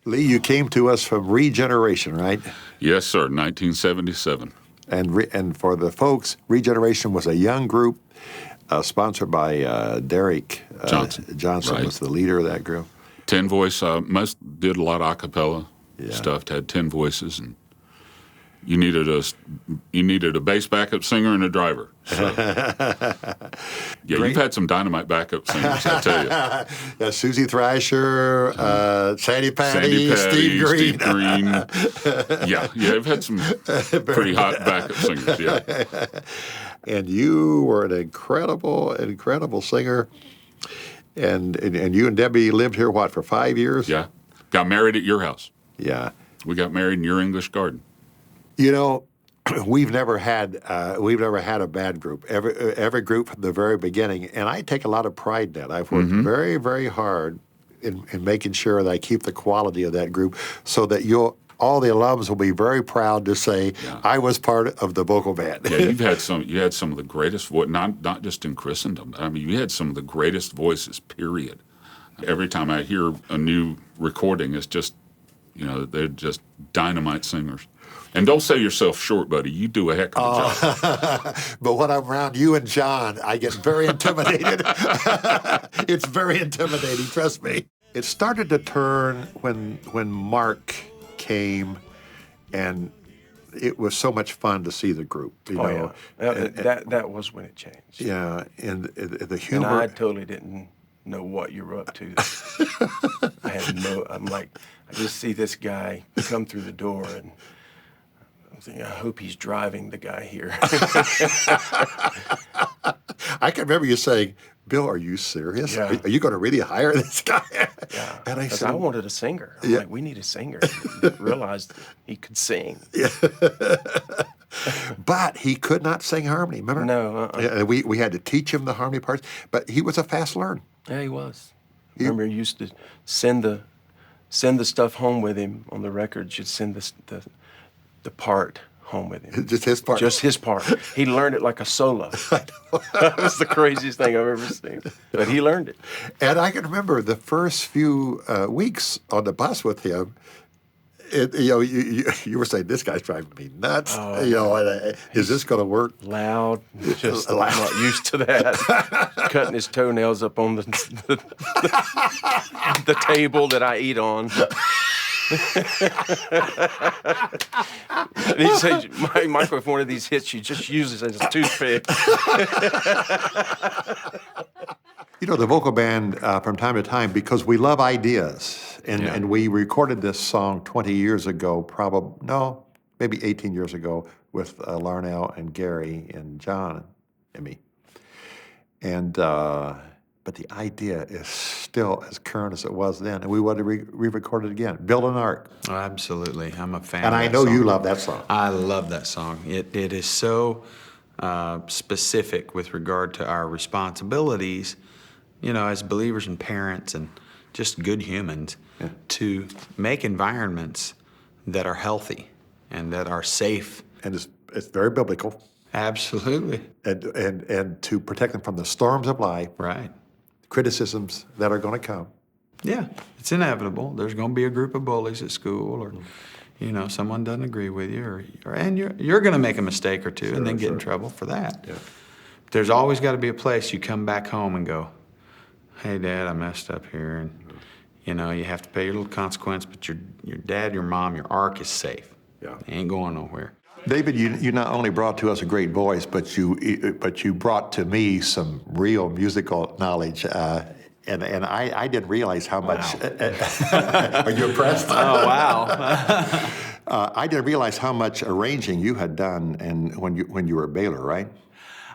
Lee, you came to us from Regeneration, right? Yes, sir, 1977. And for the folks, Regeneration was a young group sponsored by Derek Johnson. Johnson Right. was the leader of that group. 10 voice, most did a lot of a cappella Yeah. stuff, had 10 voices, and you needed a bass backup singer and a driver. So. Yeah, Great. you've had some dynamite backup singers, I tell you. Yeah, Susie Thrasher, Sandy Patty, Steve Green. Yeah, you've had some pretty hot backup singers, yeah. And you were an incredible singer. And you and Debbie lived here, what, for 5 years? Yeah, got married at your house. Yeah. We got married in your English garden. You know, we've never had a bad group. Every group from the very beginning, and I take a lot of pride in that. I've worked very, very hard in making sure that I keep the quality of that group, so that all the alums will be very proud to say I was part of the vocal band. Yeah, you had some of the greatest voice, not just in Christendom. I mean, you had some of the greatest voices. Period. Every time I hear a new recording, it's just, they're just dynamite singers. And don't sell yourself short, buddy. You do a heck of a job. But when I'm around you and John, I get very intimidated. It's very intimidating, trust me. It started to turn when Mark came, and it was so much fun to see the group. Yeah. That was when it changed. Yeah, and the humor. And I totally didn't know what you were up to. I'm like, I just see this guy come through the door, and I'm thinking, I hope he's driving the guy here. I can remember you saying, Bill, are you serious? Yeah. Are you going to really hire this guy? Yeah. And I 'Cause said, I wanted a singer. I'm like, we need a singer. Realized he could sing. but he could not sing harmony, remember? No. Yeah, we had to teach him the harmony parts, but he was a fast learner. Yeah, he was. Remember, he used to send the stuff home with him on the records. You'd send the part home with him. Just his part. Just his part. He learned it like a solo. That was the craziest thing I've ever seen. But he learned it. And I can remember the first few weeks on the bus with him. You were saying, this guy's driving me nuts. Is this going to work? Loud. Just I'm not used to that. Cutting his toenails up on the table that I eat on. And he said, Michael, if one of these hits you, just use it as a toothpick. The vocal band, from time to time, because we love ideas, and we recorded this song 20 years ago, maybe 18 years ago, with Larnell and Gary and John and me. But the idea is still as current as it was then, and we want to re-record it again. Build an Ark. Oh, absolutely. I'm a fan And of I that know song. you love that song. I love that song. It is so specific with regard to our responsibilities, as believers and parents and just good humans, to make environments that are healthy and that are safe. And it's very biblical. Absolutely. And to protect them from the storms of life, Right. criticisms that are going to come. Yeah, it's inevitable. There's going to be a group of bullies at school, or someone doesn't agree with you, and you're going to make a mistake or two, and then get in trouble for that. Yeah. There's always got to be a place you come back home and go, hey, Dad, I messed up here, and you have to pay your little consequence, but your dad, your mom, your ark is safe. Yeah. It ain't going nowhere. David, you not only brought to us a great voice, but you brought to me some real musical knowledge, and I didn't realize how much. Are you impressed? Oh, wow. I didn't realize how much arranging you had done, and when you were at Baylor, right?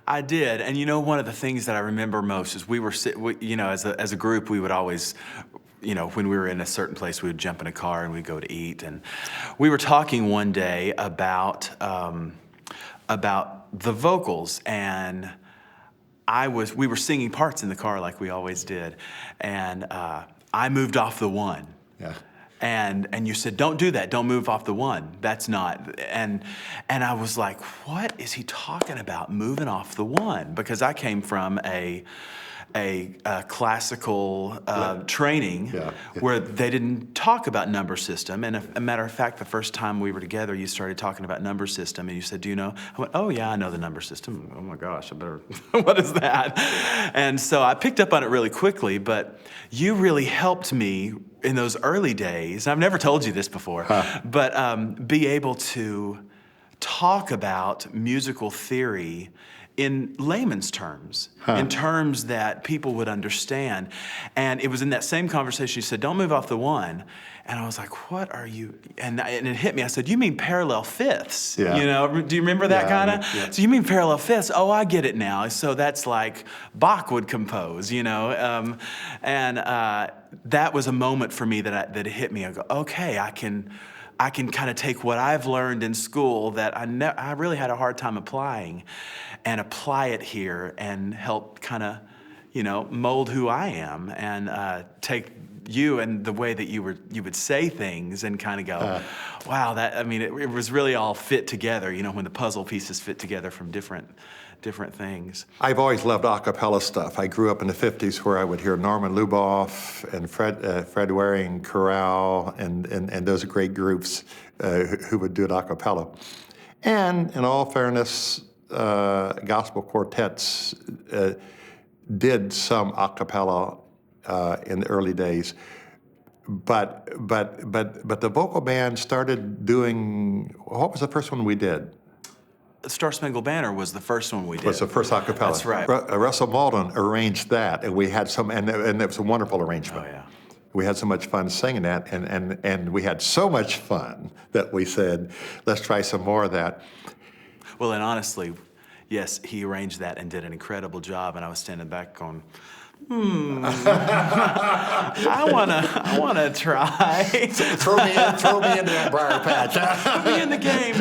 I did, and one of the things that I remember most is we were, as a group, we would always, when we were in a certain place, we would jump in a car and we'd go to eat, and we were talking one day about the vocals, and we were singing parts in the car like we always did, and I moved off the one. Yeah. And you said, don't do that. Don't move off the one. That's not. And I was like, what is he talking about, moving off the one? Because I came from classical training Yeah. where they didn't talk about number system. And a matter of fact, the first time we were together, you started talking about number system, and you said, "Do you know?" I went, "Oh yeah, I know the number system." Oh my gosh, I better. What is that? And so I picked up on it really quickly. But you really helped me in those early days. I've never told you this before, but be able to talk about musical theory in layman's terms, in terms that people would understand. And it was in that same conversation you said, "Don't move off the one." And I was like, "What are you?" And it hit me. I said, "You mean parallel fifths?" Yeah. You know, do you remember that Yeah, kind of? yeah. So you mean parallel fifths? Oh, I get it now. So that's like Bach would compose, you know? That was a moment for me that it hit me. I go, okay, I can kind of take what I've learned in school that I really had a hard time applying, and apply it here and help kind of, you know, mold who I am, and take you and the way that you would say things and kind of go, wow, it was really all fit together, you know, when the puzzle pieces fit together from different things. I've always loved a cappella stuff. I grew up in the 50s where I would hear Norman Luboff and Fred Waring Chorale and those great groups who would do it a cappella. And in all fairness, gospel quartets did some a cappella in the early days. But the vocal band started doing, what was the first one we did? Star Spangled Banner was the first one we did. Was the first a cappella. That's right. Russell Malden arranged that, and we had and it was a wonderful arrangement. Oh, yeah. We had so much fun singing that, and we had so much fun that we said, let's try some more of that. Well, and honestly, yes, he arranged that and did an incredible job, and I was standing back going, I wanna try. throw me into that briar patch. Put me in the game.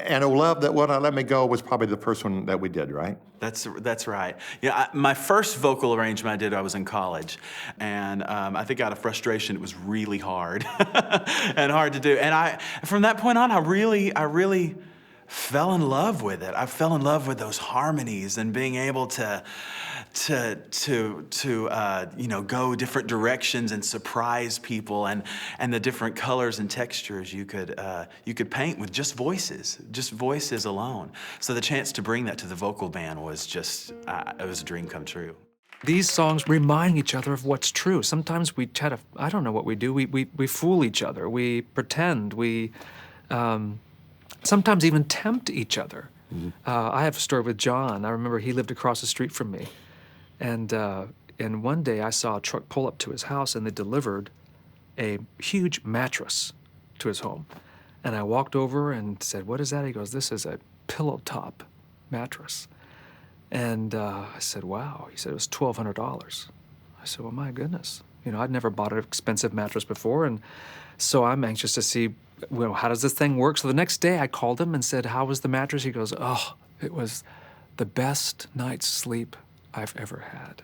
and Oh Love That Will Not Let Me Go was probably the first one that we did, right? That's right. Yeah, my first vocal arrangement I did, I was in college, and I think out of frustration, it was really hard and hard to do. And from that point on, I really fell in love with it. I fell in love with those harmonies and being able to go different directions and surprise people, and the different colors and textures you could paint with just voices alone. So the chance to bring that to the vocal band was just it was a dream come true. These songs remind each other of what's true. Sometimes we try to, I don't know what we do. We fool each other. We pretend. We sometimes even tempt each other. Mm-hmm. I have a story with John. I remember he lived across the street from me. And one day I saw a truck pull up to his house, and they delivered a huge mattress to his home. And I walked over and said, "What is that?" He goes, "This is a pillow top mattress." And I said, "Wow." He said it was $1,200. I said, "Well, my goodness. You know, I'd never bought an expensive mattress before." And so I'm anxious to see, well, how does this thing work? So the next day I called him and said, "How was the mattress?" He goes, "Oh, it was the best night's sleep I've ever had."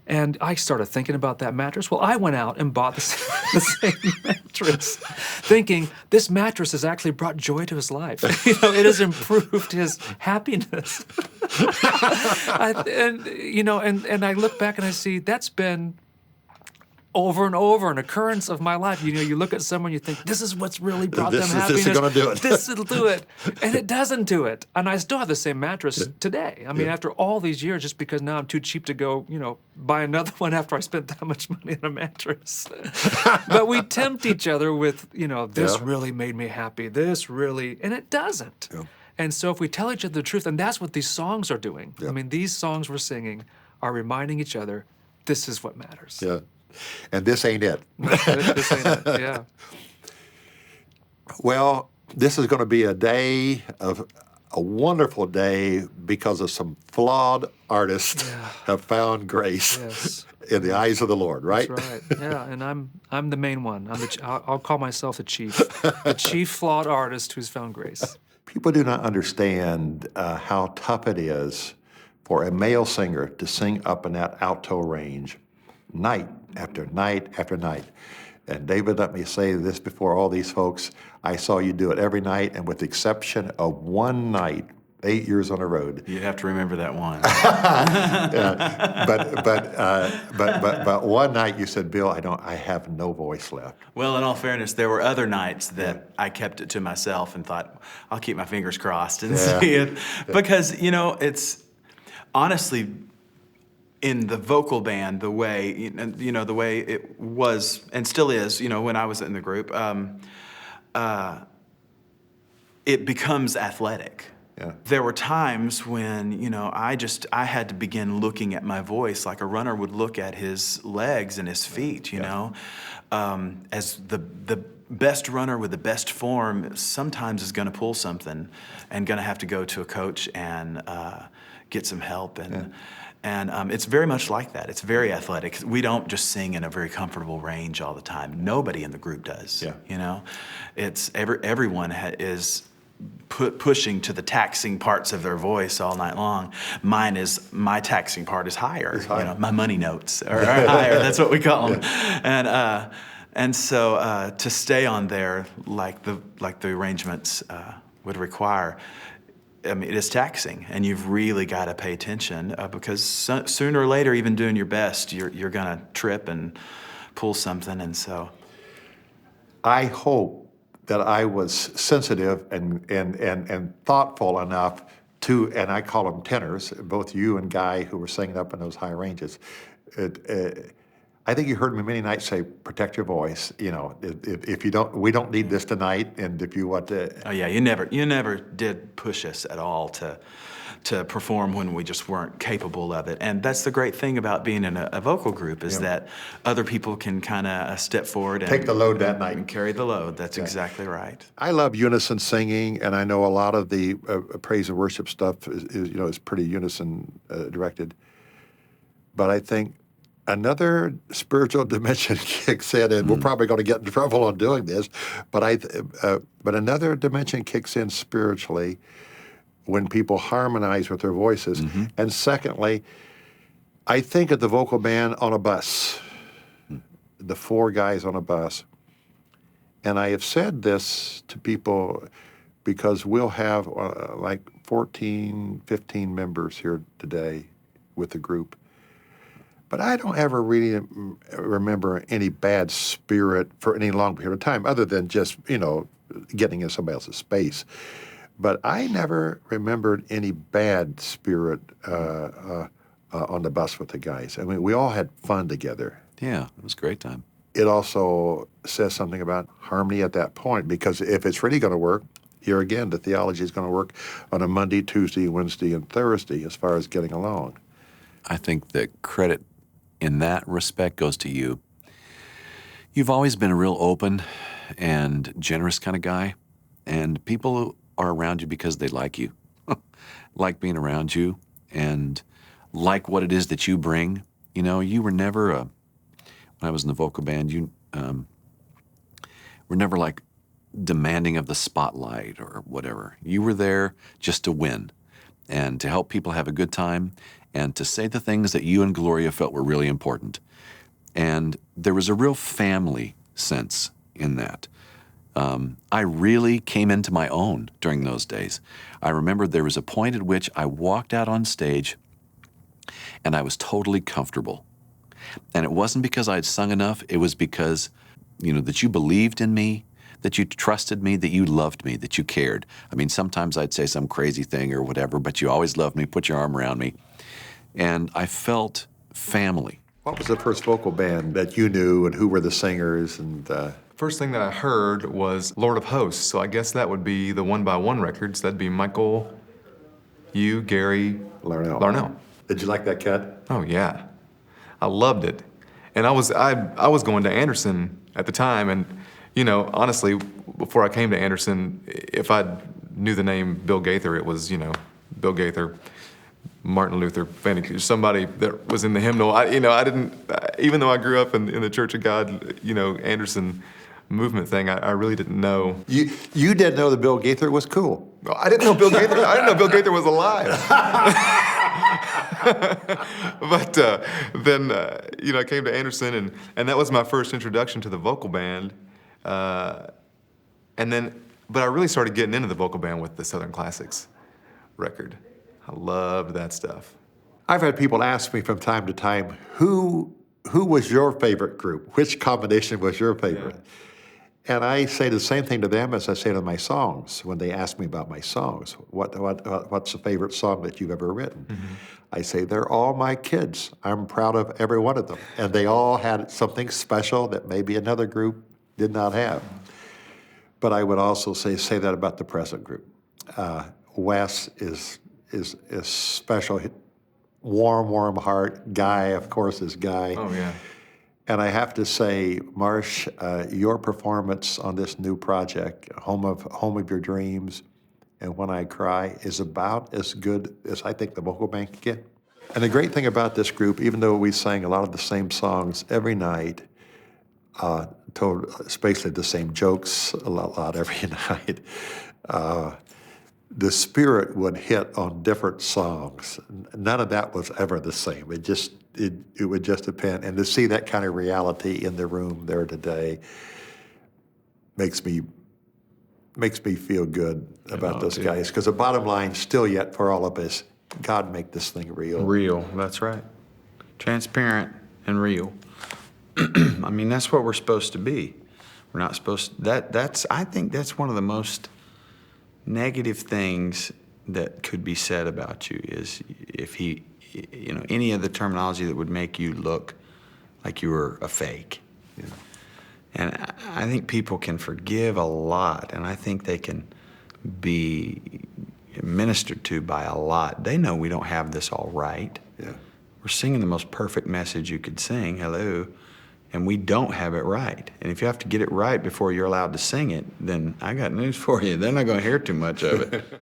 And I started thinking about that mattress. Well, I went out and bought the same mattress, thinking this mattress has actually brought joy to his life. You know, it has improved his happiness. And I look back and I see that's been over and over an occurrence of my life. You know, you look at someone, you think, this is what's really brought them happiness. This is going to do it. This will do it. And it doesn't do it. And I still have the same mattress today. I mean, after all these years, just because now I'm too cheap to go, you know, buy another one after I spent that much money on a mattress. But we tempt each other with, you know, this really made me happy. This really, and it doesn't. Yeah. And so if we tell each other the truth, and that's what these songs are doing. Yeah. I mean, these songs we're singing are reminding each other, this is what matters. Yeah. And this ain't it. This ain't it, yeah. Well, this is going to be a wonderful day because of some flawed artists have found grace in the eyes of the Lord, right? That's right. Yeah, and I'm the main one. I'll call myself the chief flawed artist who's found grace. People do not understand how tough it is for a male singer to sing up in that alto range night after night after night. And David, let me say this before all these folks, I saw you do it every night, and with the exception of one night 8 years on the road. You'd have to remember that one. But one night you said, Bill, I have no voice left. Well, in all fairness, there were other nights that I kept it to myself and thought, I'll keep my fingers crossed and see it. Because, you know, it's honestly, in the vocal band, the way, you know, the way it was and still is, you know, when I was in the group, it becomes athletic. Yeah. There were times when, you know, I had to begin looking at my voice like a runner would look at his legs and his feet, you know. As the best runner with the best form sometimes is going to pull something and going to have to go to a coach and get some help. And it's very much like that. It's very athletic. We don't just sing in a very comfortable range all the time. Nobody in the group does, you know. It's everyone is pushing to the taxing parts of their voice all night long. My taxing part is higher. You know, my money notes are higher. That's what we call them. And so to stay on there like the arrangements would require, I mean, it is taxing, and you've really got to pay attention because sooner or later, even doing your best, you're gonna trip and pull something, and so. I hope that I was sensitive and thoughtful enough to, and I call them tenors, both you and Guy who were singing up in those high ranges. I think you heard me many nights say, protect your voice. You know, if you don't, we don't need this tonight, and if you want to. Oh yeah, you never did push us at all to perform when we just weren't capable of it. And that's the great thing about being in a vocal group is that other people can kind of step forward and Take the load that night. and carry the load. That's exactly right. I love unison singing, and I know a lot of the praise and worship stuff is pretty unison directed. But I think another spiritual dimension kicks in, and we're probably going to get in trouble on doing this. But another dimension kicks in spiritually when people harmonize with their voices. And secondly, I think of the vocal band on a bus, the 4 guys on a bus. And I have said this to people because we'll have like 14, 15 members here today with the group. But I don't ever really remember any bad spirit for any long period of time other than just, getting in somebody else's space. But I never remembered any bad spirit on the bus with the guys. I mean, we all had fun together. Yeah, it was a great time. It also says something about harmony at that point, because if it's really going to work, here again, the theology is going to work on a Monday, Tuesday, Wednesday, and Thursday as far as getting along. I think that credit in that respect goes to you. You've always been a real open and generous kind of guy, and people are around you because they like you, like being around you, and like what it is that you bring. You know, you were never when I was in the vocal band, you were never like demanding of the spotlight or whatever. You were there just to win and to help people have a good time and to say the things that you and Gloria felt were really important. And there was a real family sense in that. I really came into my own during those days. I remember there was a point at which I walked out on stage and I was totally comfortable. And it wasn't because I'd sung enough, it was because, that you believed in me, that you trusted me, that you loved me, that you cared. I mean, sometimes I'd say some crazy thing or whatever, but you always loved me, put your arm around me. And I felt family. What was the first vocal band that you knew, and who were the singers? And First thing that I heard was Lord of Hosts, so I guess that would be the One by One records. That'd be Michael, you, Gary, Larnell. Did you like that cut? Oh yeah, I loved it. And I was going to Anderson at the time, and honestly, before I came to Anderson, if I knew the name Bill Gaither, it was Bill Gaither, Martin Luther, Fanny, somebody that was in the hymnal. I didn't, even though I grew up in the Church of God, Anderson movement thing, I really didn't know. You didn't know that Bill Gaither was cool. I didn't know Bill Gaither. I didn't know Bill Gaither was alive. But then I came to Anderson, and that was my first introduction to the vocal band. But I really started getting into the vocal band with the Southern Classics. record. I loved that stuff. I've had people ask me from time to time, who was your favorite group? Which combination was your favorite? And I say the same thing to them as I say to my songs when they ask me about my songs. What's the favorite song that you've ever written? I say, they're all my kids. I'm proud of every one of them. And they all had something special that maybe another group did not have. But I would also say that about the present group. Wes is special, warm heart. Guy, of course, is Guy. Oh, yeah. And I have to say, Marsh, your performance on this new project, Home of Your Dreams and When I Cry, is about as good as I think the vocal band can get. And the great thing about this group, even though we sang a lot of the same songs every night, told basically the same jokes a lot every night, the spirit would hit on different songs. None of that was ever the same. It would just depend. And to see that kind of reality in the room there today makes me feel good about those guys. Because the bottom line still yet for all of us, God make this thing real. Real, that's right. Transparent and real. I mean, that's what we're supposed to be. We're not supposed to, I think that's one of the most negative things that could be said about you is if any of the terminology that would make you look like you were a fake. Yeah. And I think people can forgive a lot, and I think they can be ministered to by a lot. They know we don't have this all right. Yeah. We're singing the most perfect message you could sing, hello, and we don't have it right. And if you have to get it right before you're allowed to sing it, then I got news for you. They're not going to hear too much of it.